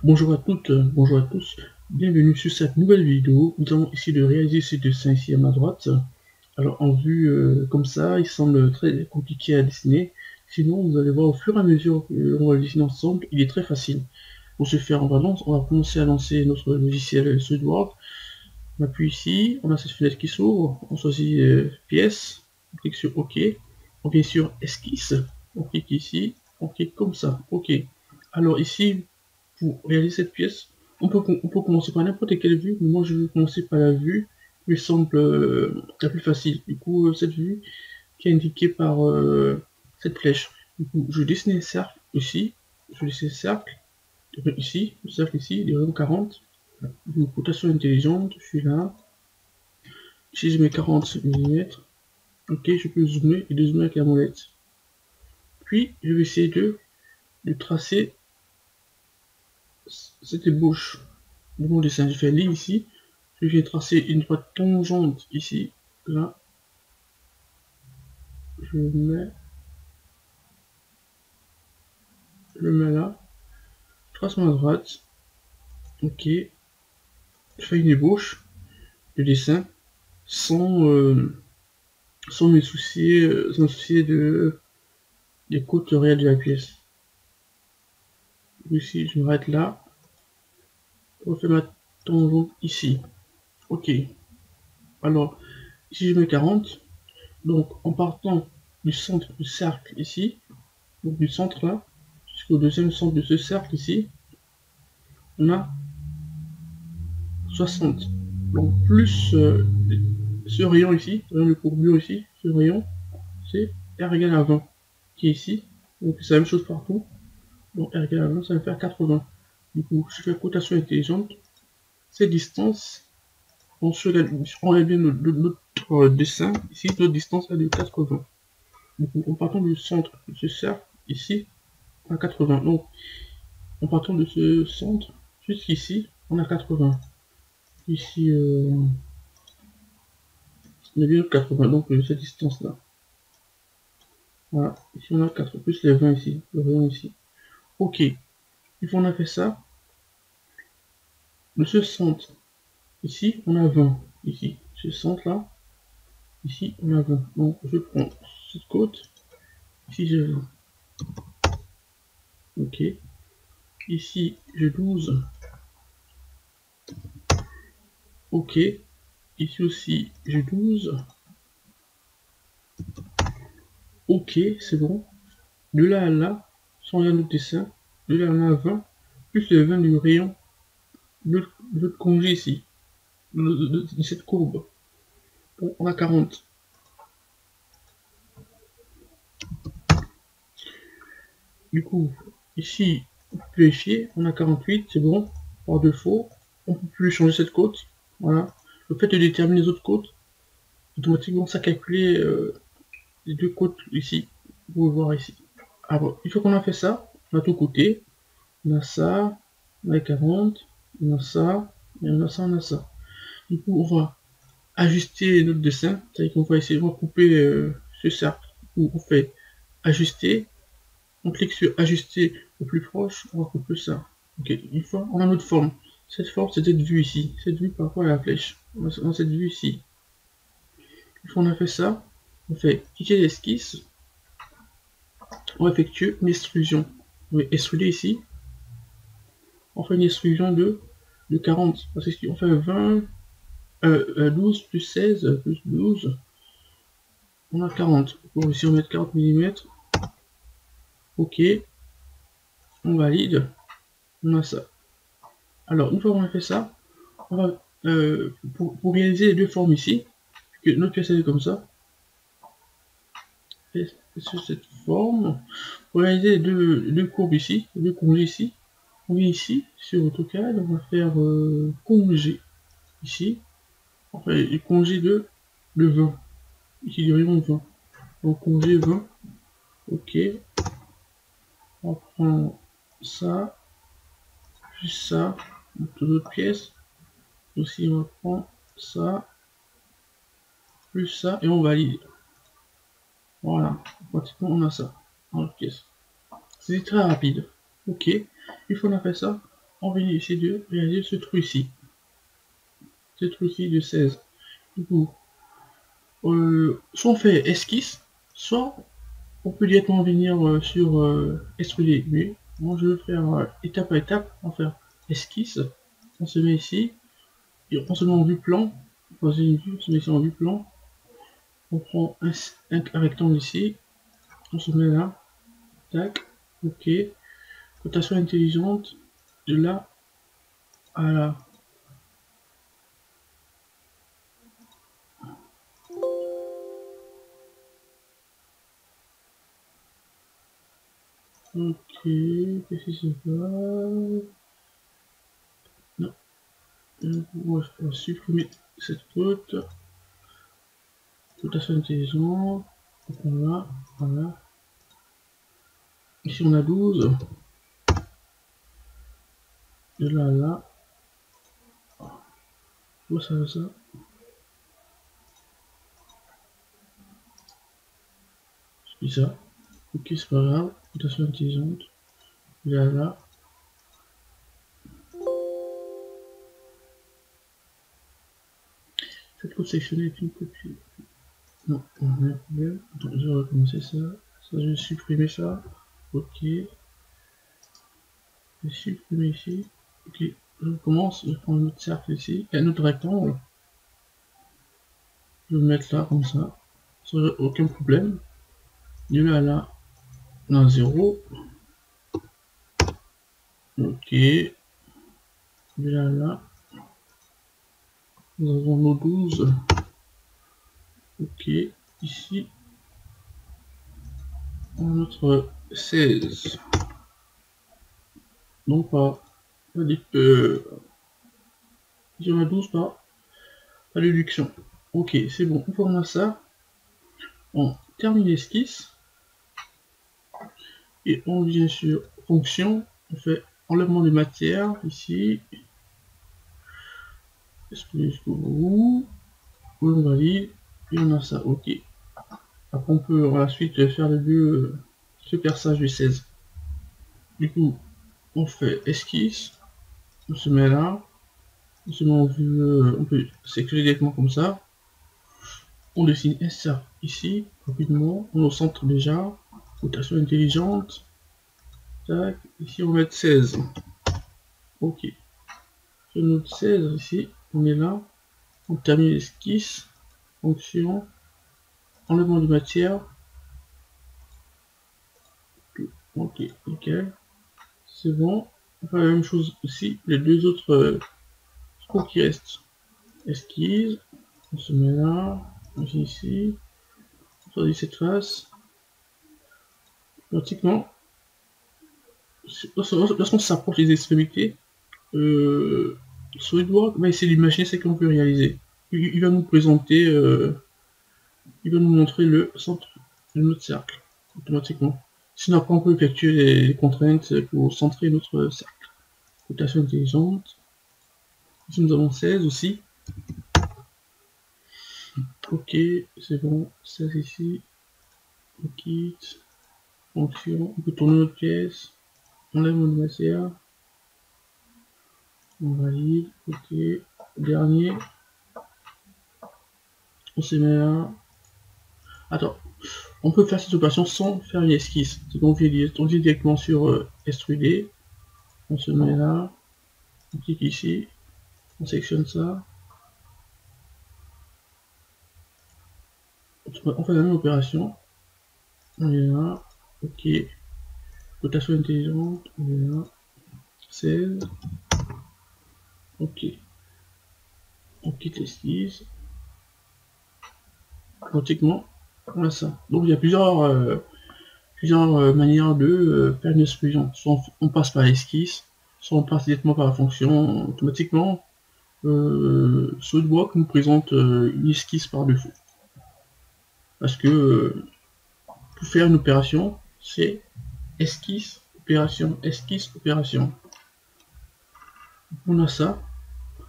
Bonjour à toutes, bonjour à tous, bienvenue sur cette nouvelle vidéo. Nous allons essayer de réaliser ce dessin ici à ma droite. Alors en vue comme ça, il semble très compliqué à dessiner. Sinon, vous allez voir au fur et à mesure qu'on va le dessiner ensemble, il est très facile. Pour ce faire, on va commencer à lancer notre logiciel SolidWorks. On appuie ici, on a cette fenêtre qui s'ouvre, on choisit pièce, on clique sur OK, on vient sur esquisse, on clique ici, on clique comme ça, OK. Alors ici, pour réaliser cette pièce, on peut commencer par n'importe quelle vue, mais moi je vais commencer par la vue qui me semble la plus facile. Du coup, cette vue qui est indiquée par cette flèche. Du coup, je dessine un cercle ici, je dessine un cercle ici, le cercle ici, des rayons 40. Une rotation intelligente, je suis là. Ici, je mets 40 mm. Ok, je peux zoomer et dézoomer avec la molette. Puis, je vais essayer de tracer cette ébauche de mon dessin. Je fais ligne ici. Je viens tracer une droite tangente ici. Là, je le mets là. Je trace ma droite. Ok. Je fais une ébauche de dessin sans me soucier, des côtes réelles de la pièce. Ici, je m'arrête là. Je refais ma tangente ici. Ok. Alors, ici je mets 40. Donc, en partant du centre du cercle ici, donc du centre là, jusqu'au deuxième centre de ce cercle ici, on a 60. Donc, plus ce rayon ici, le courbure ici, ce rayon, c'est R égale à 20, qui est ici. Donc, c'est la même chose partout. Donc, R égale à 20, ça va faire 80. Du coup, je fais cotation intelligente. Cette distance, on regarde bien notre dessin. Ici, notre distance est de 80. Du coup, en partant du centre de ce cercle, ici, on a 80. Donc, en partant de ce centre, jusqu'ici, on a 80. Ici, on a bien 80, donc cette distance-là. Voilà, ici on a 4, plus les 20 ici, le rayon ici. Ok, une fois on a fait ça, de ce centre, ici, on a 20. Ici, ce centre-là, ici, on a 20. Donc, je prends cette côte, ici j'ai 20. Ok, ici, j'ai 12. Ok, ici aussi, j'ai 12. Ok, c'est bon. De là à là, si on regarde notre dessin, de là à là 20, plus le 20 du rayon de l'autre congé ici, de cette courbe. Bon, on a 40. Du coup, ici, on peut vérifier, on a 48, c'est bon, par défaut. On peut plus changer cette côte. Voilà. Le fait de déterminer les autres côtes, automatiquement ça calculer les deux côtes ici. Vous pouvez voir ici. Alors, une fois qu'on a fait ça, on a tout côté. On a ça, on a 40, on a ça, et on a ça, on a ça. Du coup, on va ajuster notre dessin, c'est-à-dire qu'on va essayer de recouper ce cercle. Du coup, on fait ajuster, on clique sur ajuster au plus proche, on va couper ça. Ok, une fois, on a notre forme. Cette forme, c'est cette vue ici, cette vue par rapport à la flèche. On a cette vue ici. Une fois on a fait ça, on fait cliquer l'esquisse, on effectue une extrusion. On va extruder ici, on fait une extrusion de 40, parce qu'on fait 20, 12 plus 16 plus 12, on a 40. Bon, ici on met 40 mm. Ok, on valide, on a ça. Alors, une fois qu'on a fait ça, on va, pour réaliser les deux formes ici, que notre pièce est comme ça, et sur cette forme, pour réaliser les deux courbes ici, les deux congés ici, on vient ici, sur AutoCAD, on va faire congé, ici, on fait les congés de 20, ici du rayon 20, donc congé 20, ok, on prend ça, plus ça, d'autres pièces, aussi on va prendre ça, plus ça, et on valide. Voilà, pratiquement on a ça dans notre pièce. C'est très rapide. Ok, une fois qu'on a fait ça, on va essayer de réaliser ce truc ici. Ce truc ici de 16. Du coup, soit on fait esquisse, soit on peut directement venir sur extruder. Mais moi je vais faire étape à étape. On va faire esquisse, on se met ici, et on se met en vue plan. On se met ici en vue plan. On prend un rectangle ici, on se met là, tac, ok. Rotation intelligente, de là à là. Ok, qu'est-ce qui se passe? Non. Moi, je vais supprimer cette côte. Rotation intelligente. Donc on va, voilà. Ici on a 12. De là à là. Où ça va ça? C'est bizarre. Ok, c'est pas grave. Rotation intelligente. De là à là. Cette côte sectionnée est une copie. Non, on a un problème. Attends, je vais recommencer ça. Ça, je vais supprimer ça. Ok. Je vais supprimer ici. Ok. Je recommence. Je prends un autre cercle ici. Et un autre rectangle. Je vais le mettre là, comme ça. Sans aucun problème. De là à là. On a 0. Ok. De là à là. Nous avons nos 12. Ok. Ici. On a notre 16. Non pas. Si on a 12 pas. Pas l'éduction. Ok, c'est bon. Une fois qu'on a ça, on termine l'esquisse. Et on vient sur fonction. On fait enlèvement de matière ici. Est-ce que jusqu'au bout? On valide. Et on a ça. Ok. Après, on peut ensuite faire le lieu ce perçage du 16. Du coup, on fait esquisse. On se met là. On se met en vue. On peut sécuriser directement comme ça. On dessine un cercle ici, rapidement. On le centre déjà. Rotation intelligente. Tac. Ici, on va mettre 16. Ok. Sur notre 16 ici, on est là. On termine l'esquisse. Fonction. Enlèvement de matière. Ok, nickel. C'est bon. On fait la même chose aussi. Les deux autres trous qui restent. Esquisse. On se met là. Ici. On choisit cette face. Pratiquement. Lorsqu'on s'approche des extrémités, SolidWorks va essayer d'imaginer ce qu'on peut réaliser. Il va nous présenter, il va nous montrer le centre de notre cercle, automatiquement. Sinon après on peut effectuer les contraintes pour centrer notre cercle. Rotation intelligente. Ici nous avons 16 aussi. Ok, c'est bon, 16 ici. On quitte. Fonction, on peut tourner notre pièce. On lève notre matière. On valide, ok. Dernier. On se met là. Attends, on peut faire cette opération sans faire une esquisse. C'est donc on vient directement sur extruder. On se met là. On clique ici. On sélectionne ça. On fait la même opération. On est là. Ok. Rotation intelligente. On est là. 16. Ok. On quitte l'esquisse. Automatiquement, on a ça. Donc il y a plusieurs manières de faire une extrusion. Soit on passe par l'esquisse, soit on passe directement par la fonction. Automatiquement, SolidWorks nous présente une esquisse par défaut. Parce que pour faire une opération, c'est esquisse, opération, esquisse, opération. On a ça.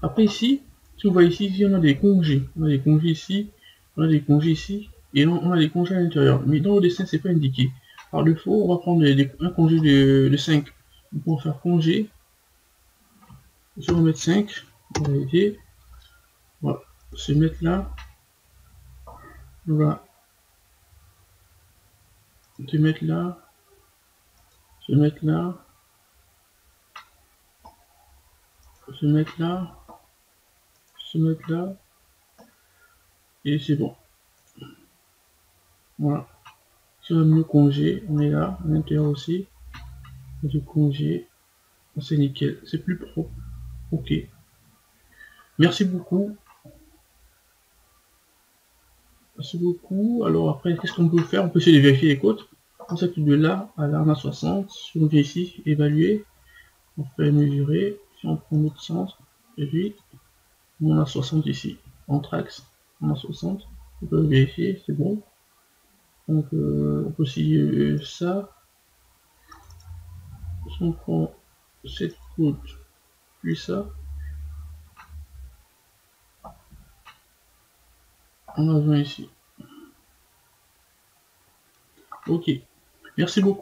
Après ici, si on voit ici, on a des congés. On a des congés ici, on a des congés ici, et on a des congés à l'intérieur. Mais dans le dessin, c'est pas indiqué. Par défaut, on va prendre un congé de 5. Donc on va faire congé. 0,5 m, on va aider. Voilà, se mettre là. Voilà. Se mettre là. Se mettre là. Se mettre là. Se mettre là. Et c'est bon. Voilà. Si on a mis le congé, on est là. À l'intérieur aussi. Du congé. C'est nickel. C'est plus propre. Ok. Merci beaucoup. Merci beaucoup. Alors après, qu'est-ce qu'on peut faire? On peut essayer de vérifier les côtes. On sait que de là à là, on a 60. Si on vient ici, évaluer, on fait mesurer. Si on prend l'autre sens, et puis on a 60 ici. Entre axes, on a 60. On peut vérifier, c'est bon. Donc on peut aussi ça. Si on prend cette côte, puis ça, on a 20 ici. Ok. Merci beaucoup.